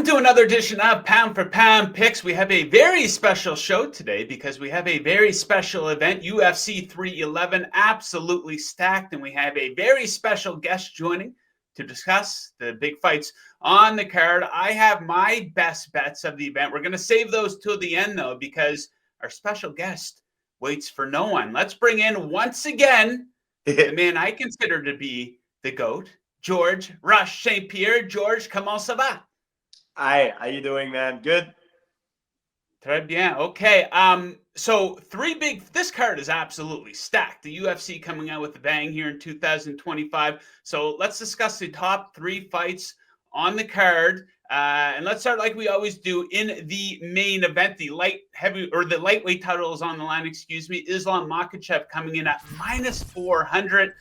Welcome to another edition of Pound for Pound Picks. We have a very special show today because we have a very special event, UFC 311, absolutely stacked, and we have a very special guest joining to discuss the big fights on the card. I have my best bets of the event. We're going to save those till the end, though, because our special guest waits for no one. Let's bring in, once again, the man I consider to be the GOAT, Georges St-Pierre. Georges, comment ça va? Hi, how you doing, man? Good? Très bien. Okay. So this card is absolutely stacked. The UFC coming out with a bang here in 2025. So let's discuss the top three fights on the card. And let's start like we always do in the main event. The lightweight title is on the line, Islam Makhachev coming in at minus 400.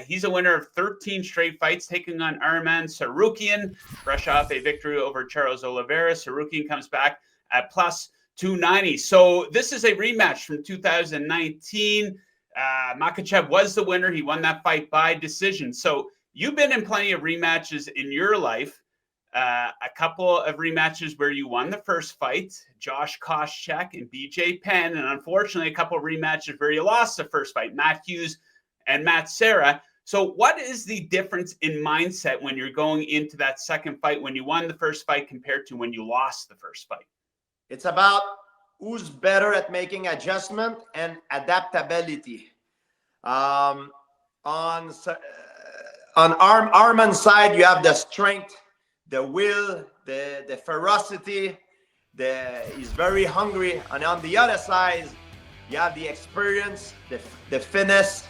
He's a winner of 13 straight fights, taking on Arman Tsarukyan, fresh off a victory over Charles Oliveira. Tsarukyan comes back at plus 290. So this is a rematch from 2019. Makhachev was the winner. He won that fight by decision. So you've been in plenty of rematches in your life. A couple of rematches where you won the first fight, Josh Koscheck and BJ Penn, and unfortunately a couple of rematches where you lost the first fight, Matt Hughes and Matt Serra. So what is the difference in mindset when you're going into that second fight when you won the first fight compared to when you lost the first fight? It's about who's better at making adjustment and adaptability. On Arman's side, you have the strength, the will, the ferocity. He's very hungry. And on the other side, you have the experience, the finesse,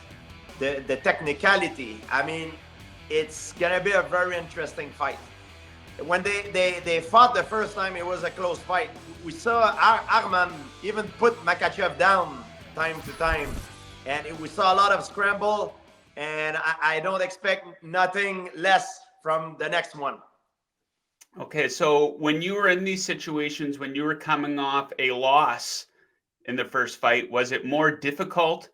the technicality. I mean, it's gonna be a very interesting fight. When they fought the first time, it was a close fight. We saw Arman even put Makhachev down time to time, and we saw a lot of scramble, and I don't expect nothing less from the next one. Okay, so when you were in these situations, when you were coming off a loss in the first fight, was it more difficult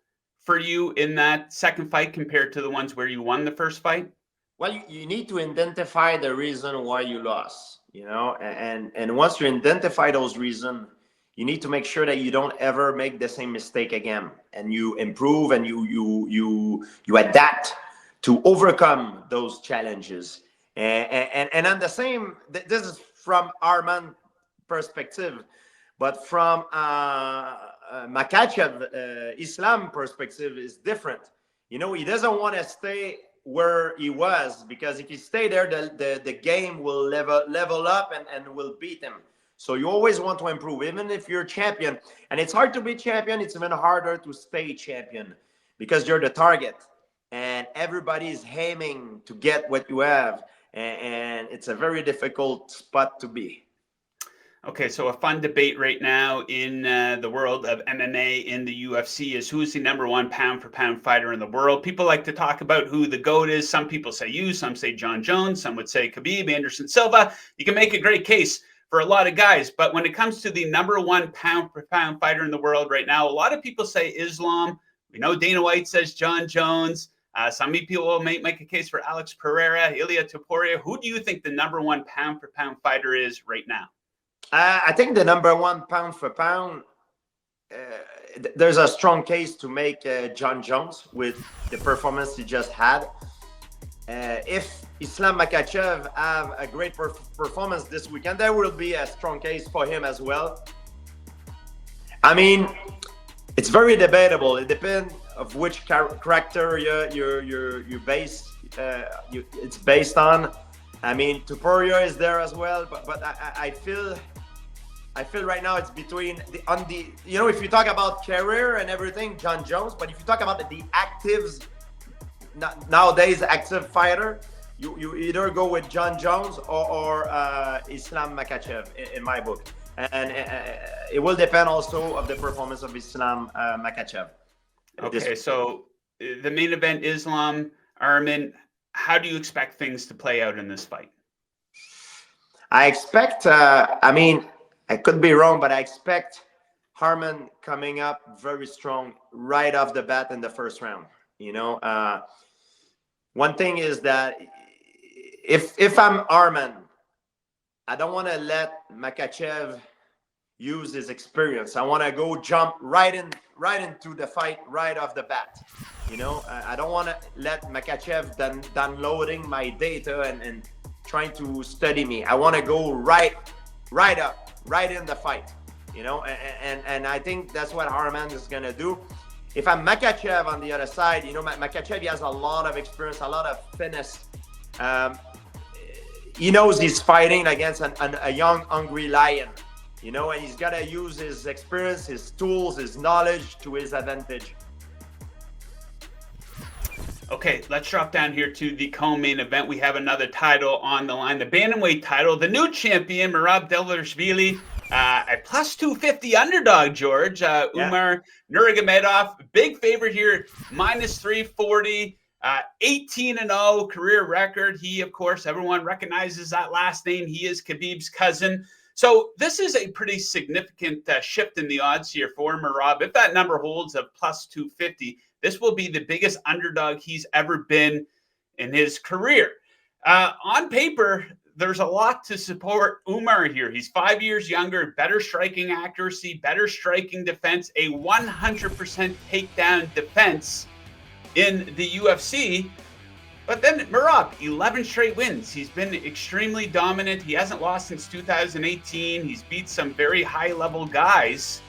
for you in that second fight compared to the ones where you won the first fight? Well, you need to identify the reason why you lost, and once you identify those reasons, you need to make sure that you don't ever make the same mistake again, and you improve and you adapt to overcome those challenges. And on the same, this is from Arman perspective, but from Makhachev, Islam perspective is different. He doesn't want to stay where he was, because if he stay there, the game will level up and will beat him. So you always want to improve, even if you're champion. And it's hard to be champion. It's even harder to stay champion because you're the target, and everybody is aiming to get what you have. And it's a very difficult spot to be. Okay, so a fun debate right now in the world of MMA in the UFC is who's the number one pound-for-pound fighter in the world. People like to talk about who the GOAT is. Some people say you, some say John Jones, some would say Khabib, Anderson Silva. You can make a great case for a lot of guys, but when it comes to the number one pound-for-pound fighter in the world right now, a lot of people say Islam. We know Dana White says John Jones. Some people may make a case for Alex Pereira, Ilia Topuria. Who do you think the number one pound-for-pound fighter is right now? I think the number one pound for pound, there's a strong case to make John Jones with the performance he just had. If Islam Makhachev have a great performance this weekend, there will be a strong case for him as well. I mean, it's very debatable. It depends of which character it's based on. I mean, Topuria is there as well, but I feel right now it's between if you talk about career and everything, John Jones. But if you talk about the actives nowadays, active fighter, you either go with John Jones or Islam Makhachev in my book, and it will depend also of the performance of Islam Makhachev. Okay, so the main event, Islam Arman. How do you expect things to play out in this fight? I expect, I could be wrong, but I expect Arman coming up very strong right off the bat in the first round. One thing is that if I'm Arman, I don't want to let Makhachev use his experience. I want to go jump right into the fight right off the bat. You know, I don't want to let Makhachev downloading my data and trying to study me. I want to go right in the fight. You know, and I think that's what Arman is gonna do. If I'm Makhachev on the other side, you know, Makhachev, he has a lot of experience, a lot of finesse. He knows he's fighting against a young, hungry lion, you know, and he's got to use his experience, his tools, his knowledge to his advantage. Okay, let's drop down here to the co-main event. We have another title on the line, the bantamweight title. The new champion, Merab Dvalishvili, a plus 250 underdog, George. Umar Nurmagomedov, big favorite here, minus 340, 18-0 career record. He, of course, everyone recognizes that last name. He is Khabib's cousin. So this is a pretty significant shift in the odds here for Merab. If that number holds of plus 250, this will be the biggest underdog he's ever been in his career. On paper, there's a lot to support Umar here. He's 5 years younger, better striking accuracy, better striking defense, a 100% takedown defense in the UFC. But then Merab, 11 straight wins. He's been extremely dominant. He hasn't lost since 2018. He's beat some very high-level guys.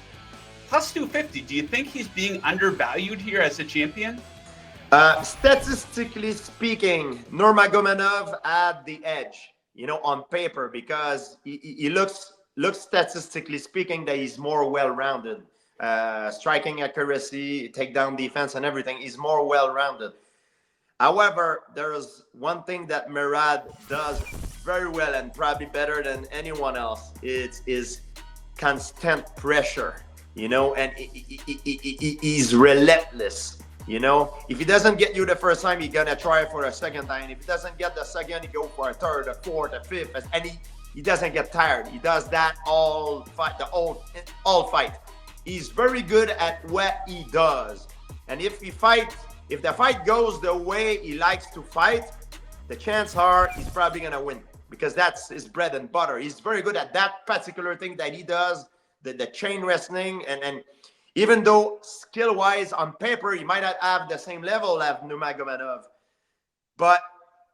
Plus 250, do you think he's being undervalued here as a champion? Statistically speaking, Nurmagomedov had the edge, you know, on paper, because he looks statistically speaking that he's more well-rounded. Striking accuracy, takedown defense, and everything. He's more well-rounded. However, there's one thing that Merab does very well and probably better than anyone else. It is constant pressure, you know, and he's relentless. You know, if he doesn't get you the first time, he's gonna try for a second time. If he doesn't get the second, he go for a third, a fourth, a fifth, and he doesn't get tired. He does that all fight. He's very good at what he does, and if the fight goes the way he likes to fight, the chances are he's probably gonna win, because that's his bread and butter. He's very good at that particular thing that he does, the chain wrestling, and even though skill-wise on paper he might not have the same level as Nurmagomedov, but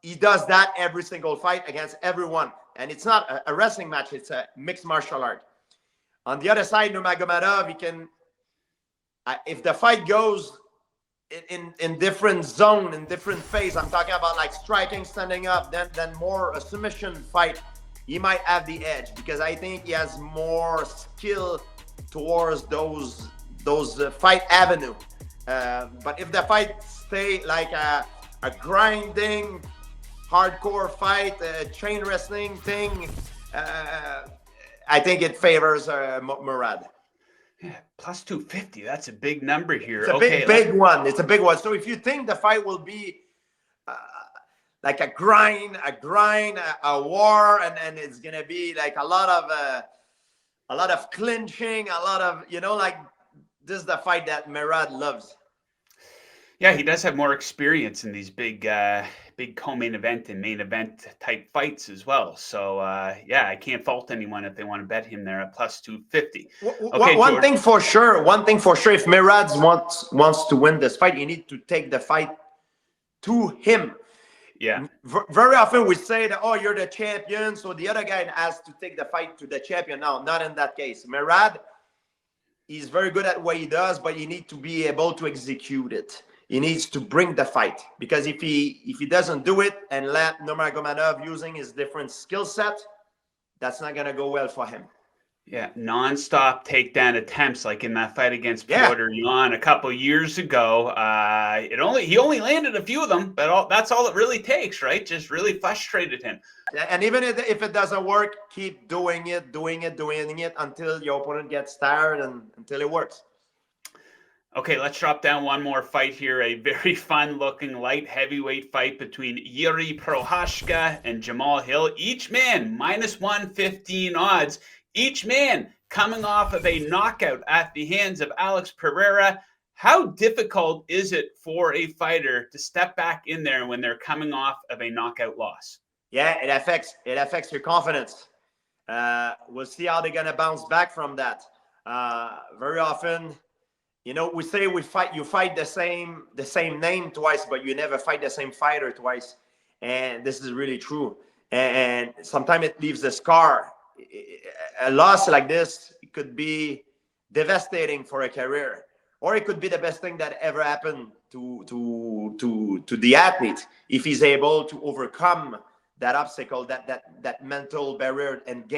he does that every single fight against everyone. And it's not a wrestling match, it's a mixed martial art. On the other side, Nurmagomedov, he can, if the fight goes in different zone, in different phase, I'm talking about like striking, standing up, then more a submission fight, he might have the edge, because I think he has more skill towards those fight avenue. But if the fight stay like a grinding, hardcore fight, chain wrestling thing, I think it favors Merab. Yeah, plus 250. That's a big number here. It's a big one. It's a big one. So if you think the fight will be like a grind, a war, and it's gonna be like a lot of clinching, a lot of, you know, like, this is the fight that Merab loves. Yeah, he does have more experience in these big co-main event and main event type fights as well. So, yeah, I can't fault anyone if they want to bet him there at plus 250. Okay, one thing for sure, if Merab wants to win this fight, you need to take the fight to him. Yeah. Very often we say that, oh, you're the champion, so the other guy has to take the fight to the champion. No, not in that case. Merab, he's very good at what he does, but you need to be able to execute it. He needs to bring the fight, because if he doesn't do it and let Nurmagomedov using his different skill set, that's not gonna go well for him. Yeah, non-stop takedown attempts, like in that fight against Piotr Yan a couple years ago. He only landed a few of them, but that's all it really takes, right? Just really frustrated him. And even if it doesn't work, keep doing it until your opponent gets tired and until it works. Okay, let's drop down one more fight here. A very fun-looking light heavyweight fight between Jiri Prochazka and Jamahal. Each man minus 115 odds. Each man coming off of a knockout at the hands of Alex Pereira. How difficult is it for a fighter to step back in there when they're coming off of a knockout loss? Yeah, it affects your confidence. We'll see how they're gonna bounce back from that. Very often, we say you fight the same name twice, but you never fight the same fighter twice, and this is really true. And sometimes it leaves a scar. A loss like this, it could be devastating for a career, or it could be the best thing that ever happened to the athlete if he's able to overcome that obstacle, that mental barrier, and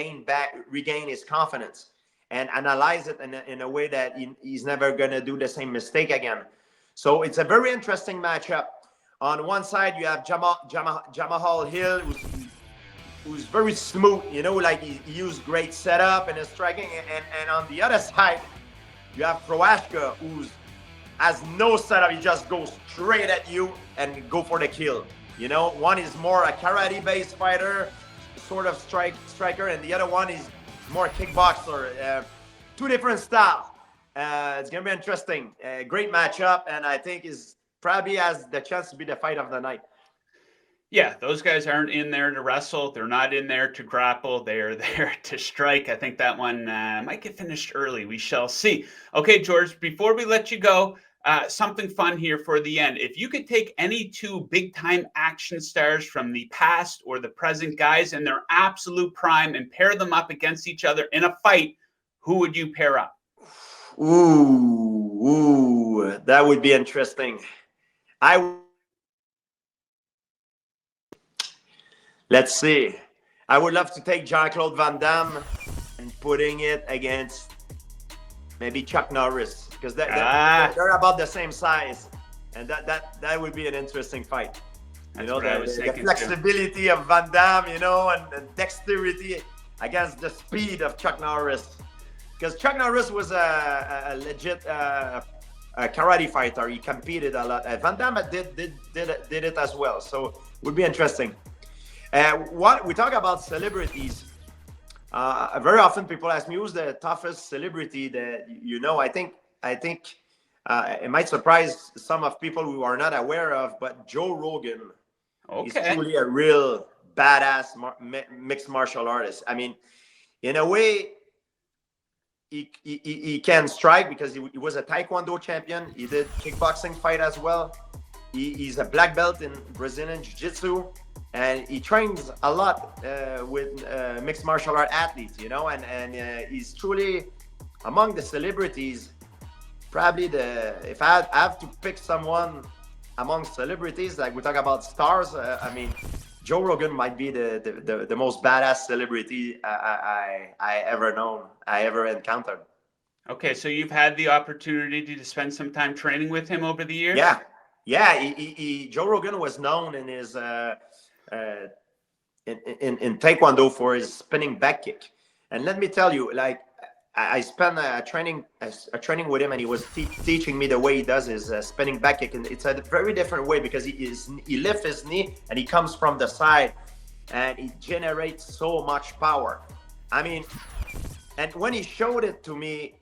regain his confidence and analyze it in a way that he's never going to do the same mistake again. So it's a very interesting matchup. On one side, you have Jamahal Hill, who's very smooth, like he used great setup and his striking. And on the other side, you have Prochazka, who has no setup. He just goes straight at you and go for the kill. One is more a karate-based fighter, sort of striker, and the other one is more kickboxer. Two different styles. It's going to be interesting. Great matchup, and I think is probably has the chance to be the fight of the night. Yeah, those guys aren't in there to wrestle. They're not in there to grapple. They are there to strike. I think that one might get finished early. We shall see. Okay, George, before we let you go, something fun here for the end. If you could take any two big-time action stars from the past or the present, guys in their absolute prime, and pair them up against each other in a fight, who would you pair up? Ooh, that would be interesting. Let's see. I would love to take Jean-Claude Van Damme and putting it against maybe Chuck Norris, because they're about the same size, and that would be an interesting fight. The flexibility of Van Damme, and dexterity against the speed of Chuck Norris, because Chuck Norris was a legit karate fighter. He competed a lot. Van Damme did it as well, so it would be interesting. What we talk about celebrities, very often people ask me who's the toughest celebrity that I think it might surprise some of people who are not aware of, but Joe Rogan is truly a real badass mixed martial artist. I mean, in a way, he can strike because he was a Taekwondo champion. He did kickboxing fight as well. He's a black belt in Brazilian Jiu-Jitsu. And he trains a lot with mixed martial art athletes, and he's truly among the celebrities. Probably if I have to pick someone among celebrities, like we talk about stars, I mean, Joe Rogan might be the most badass celebrity I ever encountered. Okay, so you've had the opportunity to spend some time training with him over the years? Yeah. Joe Rogan was known in his in Taekwondo for his spinning back kick, and let me tell you, like I spent a training with him, and he was teaching me the way he does his spinning back kick, and it's a very different way because he lifts his knee and he comes from the side, and he generates so much power. I mean, and when he showed it to me,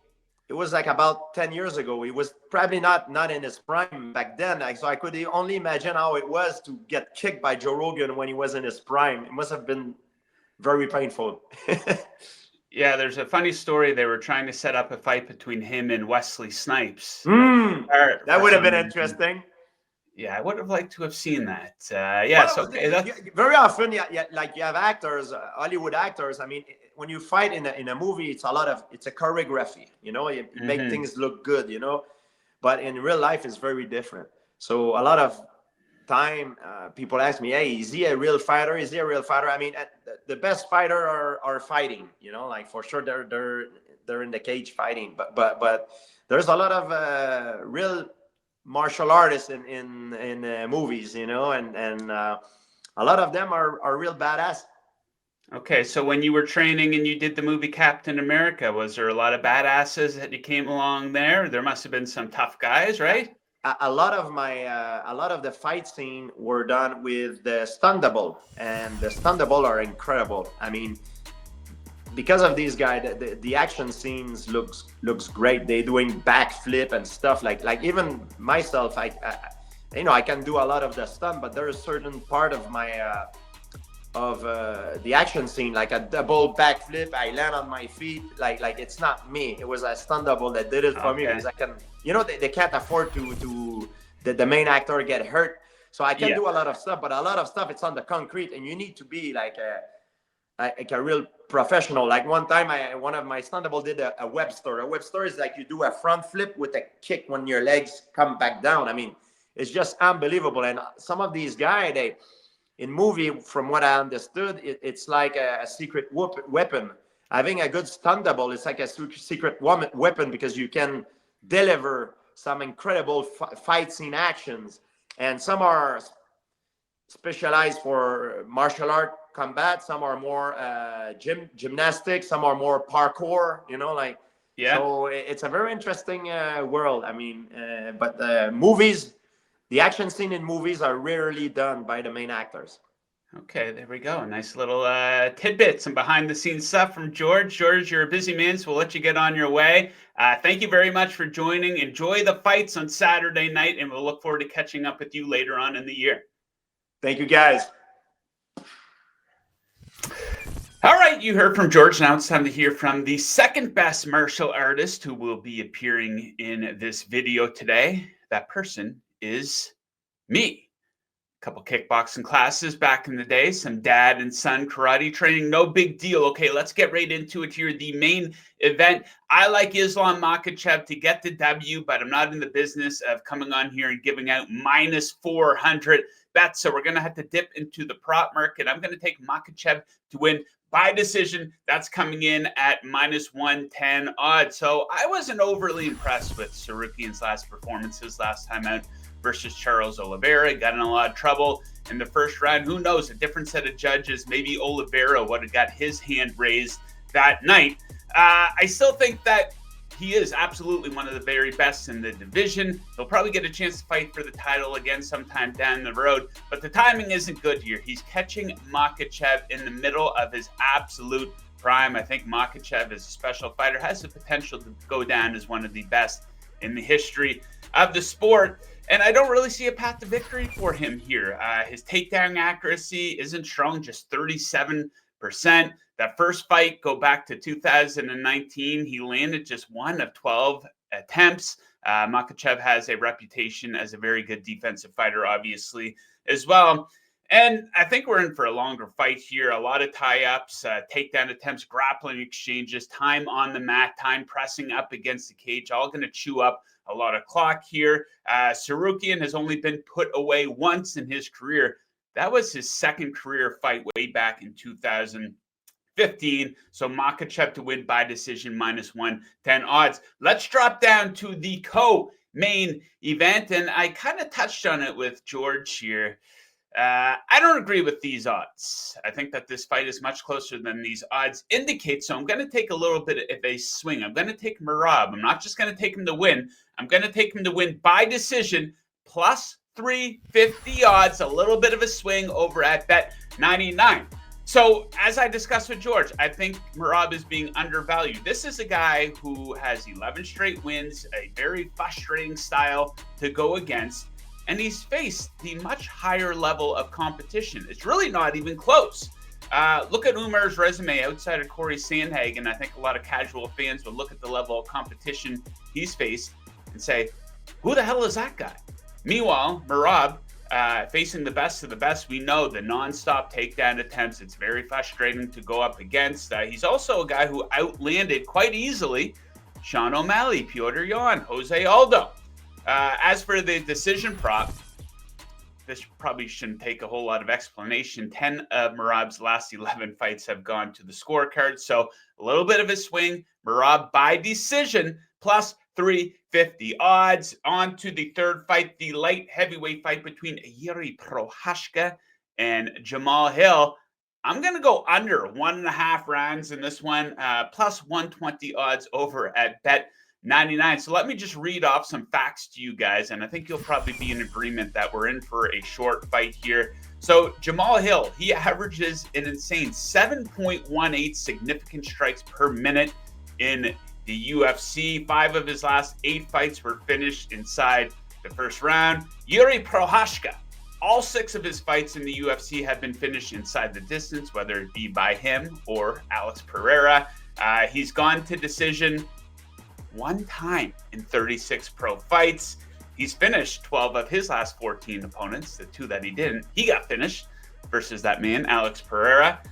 it was like about 10 years ago. He was probably not in his prime back then. So I could only imagine how it was to get kicked by Joe Rogan when he was in his prime. It must have been very painful. Yeah, there's a funny story. They were trying to set up a fight between him and Wesley Snipes. That would have been interesting. Yeah, I would have liked to have seen that. Very often, like you have actors, Hollywood actors. I mean, when you fight in a movie, it's a choreography. You make things look good. But in real life, it's very different. So a lot of time, people ask me, "Hey, is he a real fighter? Is he a real fighter?" I mean, the best fighter are fighting. Like for sure, they're in the cage fighting. But there's a lot of real martial artists in movies, and a lot of them are real badass. Okay, so when you were training and you did the movie Captain America, was there a lot of badasses that you came along there? There must have been some tough guys, right? A lot of the fight scene were done with the stunt double, and the stunt double are incredible. I mean, because of these guys, the action scenes looks great. They're doing backflip and stuff like even myself. I can do a lot of the stunt, but there is certain part of the action scene, like a double backflip. I land on my feet, like it's not me. It was a stunt double that did it for me, because I can, they can't afford to the main actor get hurt, so I can do a lot of stuff. But a lot of stuff, it's on the concrete, and you need to be like a real professional. Like one time, one of my stunt double did a web store. A web store is like you do a front flip with a kick when your legs come back down. I mean, it's just unbelievable. And some of these guys, in movie, from what I understood, it's like a secret weapon. Having a good stunt double is like a secret weapon, because you can deliver some incredible fight scene actions. And some are specialized for martial art combat. Some are more gymnastics. Some are more parkour, So it's a very interesting world. I mean, but movies, the action scene in movies are rarely done by the main actors. Okay, there we go. Nice little tidbits and behind the scenes stuff from George. George, you're a busy man, so we'll let you get on your way. Thank you very much for joining. Enjoy the fights on Saturday night, and we'll look forward to catching up with you later on in the year. Thank you, guys. All right, you heard from George. Now it's time to hear from the second best martial artist who will be appearing in this video today. That person is me. A couple kickboxing classes back in the day, some dad and son karate training, no big deal. Okay, let's get right into it here. The main event. I like Islam Makhachev to get the W, but I'm not in the business of coming on here and giving out minus 400 bets. So we're going to have to dip into the prop market. I'm going to take Makhachev to win by decision. That's coming in at minus 110 odds. So I wasn't overly impressed with Tsarukyan's last performances last time out versus Charles Oliveira. Got in a lot of trouble in the first round. Who knows? A different set of judges. Maybe Oliveira would have got his hand raised that night. I still think that he is absolutely one of the very best in the division. He'll probably get a chance to fight for the title again sometime down the road, but the timing isn't good here. He's catching Makhachev in the middle of his absolute prime. I think Makhachev, as a special fighter, has the potential to go down as one of the best in the history of the sport. And I don't really see a path to victory for him here. His takedown accuracy isn't strong, just 37%. That first fight, go back to 2019, he landed just 1 of 12 attempts. Makhachev has a reputation as a very good defensive fighter, obviously, as well. And I think we're in for a longer fight here. A lot of tie-ups, takedown attempts, grappling exchanges, time on the mat, time pressing up against the cage, all going to chew up a lot of clock here. Tsarukyan has only been put away once in his career. That was his second career fight way back in 2015. So Makhachev to win by decision, minus 110 odds. Let's drop down to the co-main event. And I kind of touched on it with George here. I don't agree with these odds. I think that this fight is much closer than these odds indicate. So I'm going to take a little bit of a swing. I'm going to take Merab. I'm not just going to take him to win. I'm going to take him to win by decision, plus 350 odds, a little bit of a swing over at bet 99. So as I discussed with George, I think Merab is being undervalued. This is a guy who has 11 straight wins, a very frustrating style to go against, and he's faced the much higher level of competition. It's really not even close. Look at Umar's resume outside of Corey Sandhagen. I think a lot of casual fans would look at the level of competition he's faced and say, who the hell is that guy? Meanwhile, Merab, facing the best of the best, we know the nonstop takedown attempts. It's very frustrating to go up against. He's also a guy who outlanded quite easily Sean O'Malley, Piotr Yan, Jose Aldo. As for the decision prop, this probably shouldn't take a whole lot of explanation. 10 of Merab's last 11 fights have gone to the scorecard. So a little bit of a swing. Merab by decision, plus 350 odds. On to the third fight, the light heavyweight fight between Jiri Prochazka and Jamahal Hill. I'm going to go under 1.5 rounds in this one, plus 120 odds over at bet 99. So let me just read off some facts to you guys, and I think you'll probably be in agreement that we're in for a short fight here. So Jamahal Hill, he averages an insane 7.18 significant strikes per minute in the UFC. 5 of his last 8 fights were finished inside the first round. Jiri Prochazka, All 6 of his fights in the UFC have been finished inside the distance, whether it be by him or Alex Pereira. He's gone to decision 1 time in 36 pro fights. He's finished 12 of his last 14 opponents. The 2 that he didn't, he got finished versus that man, Alex Pereira.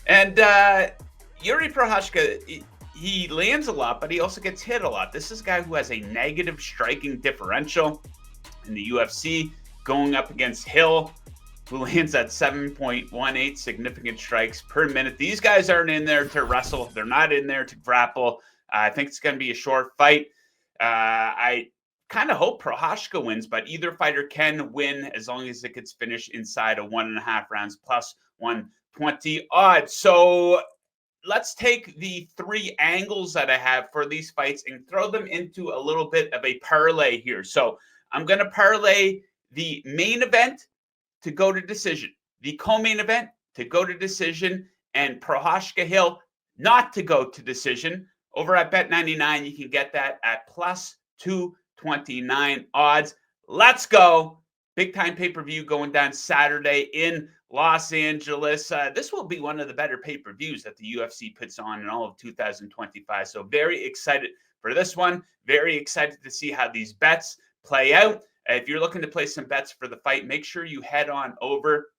And Jiri Prochazka, he lands a lot, but he also gets hit a lot. This is a guy who has a negative striking differential in the UFC, going up against Hill, who lands at 7.18 significant strikes per minute. These guys aren't in there to wrestle. They're not in there to grapple. I think it's going to be a short fight. I kind of hope Prochazka wins, but either fighter can win as long as it gets finished inside of 1.5 rounds plus 120 odds. So let's take the 3 angles that I have for these fights and throw them into a little bit of a parlay here. So I'm going to parlay the main event to go to decision, the co-main event to go to decision, and Prochazka Hill not to go to decision. Over at Bet99, you can get that at plus 229 odds. Let's go. Big time pay-per-view going down Saturday in Los Angeles. This will be one of the better pay-per-views that the UFC puts on in all of 2025. So very excited for this one. Very excited to see how these bets play out. If you're looking to place some bets for the fight, make sure you head on over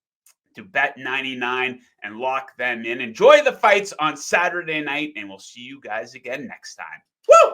to Bet99 and lock them in. Enjoy the fights on Saturday night, and we'll see you guys again next time. Woo!